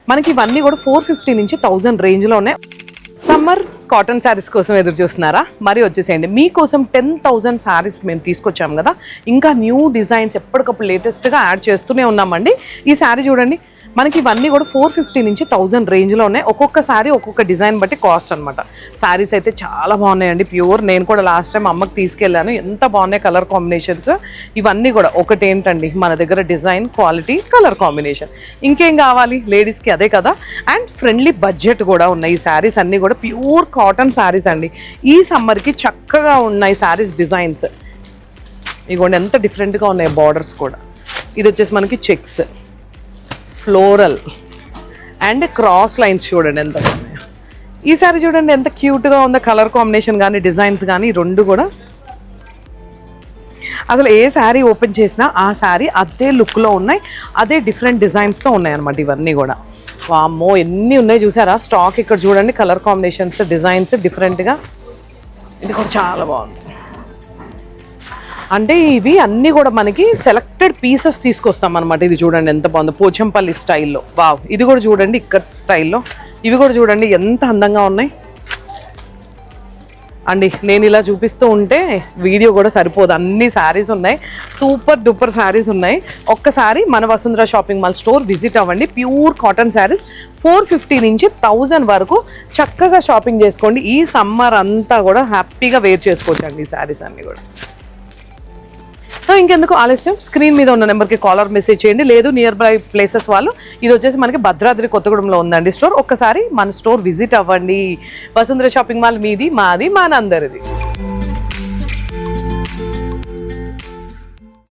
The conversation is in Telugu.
మనకి ఇవన్నీ కూడా 450 నుంచి 1000 రేంజ్లో ఉన్నాయి. సమ్మర్ కాటన్ శారీస్ కోసం ఎదురు చూస్తున్నారా? మరి వచ్చేసేయండి, మీకోసం 10,000 శారీస్ మేము తీసుకొచ్చాము కదా. ఇంకా న్యూ డిజైన్స్ ఎప్పటికప్పుడు లేటెస్ట్గా యాడ్ చేస్తూనే ఉన్నామండి. ఈ శారీ చూడండి, మనకి ఇవన్నీ కూడా 450 నుంచి 1000 రేంజ్లో ఉన్నాయి. ఒక్కొక్క శారీ ఒక్కొక్క డిజైన్ బట్టి కాస్ట్ అనమాట. శారీస్ అయితే చాలా బాగున్నాయండి, ప్యూర్. నేను కూడా లాస్ట్ టైం అమ్మకి తీసుకెళ్ళాను, ఎంత బాగున్నాయి కలర్ కాంబినేషన్స్. ఇవన్నీ కూడా ఒకటేంటండి, మన దగ్గర డిజైన్, క్వాలిటీ, కలర్ కాంబినేషన్. ఇంకేం కావాలి లేడీస్కి, అదే కదా. అండ్ ఫ్రెండ్లీ బడ్జెట్ కూడా ఉన్నాయి. ఈ శారీస్ అన్నీ కూడా ప్యూర్ కాటన్ శారీస్ అండి. ఈ సమ్మర్కి చక్కగా ఉన్నాయి శారీస్ డిజైన్స్. ఇగోండి ఎంత డిఫరెంట్గా ఉన్నాయి బార్డర్స్ కూడా. ఇది వచ్చేసి మనకి checks, floral and cross lines చూడండి ఎంత బాగున్నాయి. ఈ సారీ చూడండి ఎంత క్యూట్గా ఉందో, కలర్ కాంబినేషన్ కానీ డిజైన్స్ కానీ రెండు కూడా. అసలు ఏ శారీ ఓపెన్ చేసినా ఆ శారీ అదే లుక్లో ఉన్నాయి, అదే డిఫరెంట్ డిజైన్స్తో ఉన్నాయి అనమాట ఇవన్నీ కూడా. వామ్మో ఎన్ని ఉన్నాయి చూసారా స్టాక్. ఇక్కడ చూడండి కలర్ కాంబినేషన్స్, డిజైన్స్ డిఫరెంట్గా. ఇది కూడా చాలా బాగుంది. అంటే ఇవి అన్నీ కూడా మనకి సెలెక్టెడ్ పీసెస్ తీసుకొస్తాం అనమాట. ఇది చూడండి ఎంత బాగుందో, పోచంపల్లి స్టైల్లో. వావ్, ఇది కూడా చూడండి ఇక్కత్ స్టైల్లో. ఇవి కూడా చూడండి ఎంత అందంగా ఉన్నాయి అండి. నేను ఇలా చూపిస్తూ ఉంటే వీడియో కూడా సరిపోదు, అన్ని శారీస్ ఉన్నాయి, సూపర్ డూపర్ శారీస్ ఉన్నాయి. ఒక్కసారి మన Vasundhara shopping mall store visit అవ్వండి. ప్యూర్ కాటన్ శారీస్ 450 నుంచి 1000 వరకు చక్కగా షాపింగ్ చేసుకోండి. ఈ సమ్మర్ అంతా కూడా హ్యాపీగా వేర్ చేసుకోవచ్చు అండి ఈ శారీస్ అన్నీ కూడా. సో ఇంకెందుకు ఆలస్యం, స్క్రీన్ మీద ఉన్న నెంబర్కి కాలర్ మెసేజ్ చేయండి. లేదు నియర్ బై ప్లేసెస్ వాళ్ళు, ఇది వచ్చేసి మనకి భద్రాద్రి కొత్తగూడెంలో ఉందండి స్టోర్. ఒక్కసారి మన స్టోర్ విజిట్ అవ్వండి. వసుంధర షాపింగ్ మాల్ మీది, మాది, మనందరిది.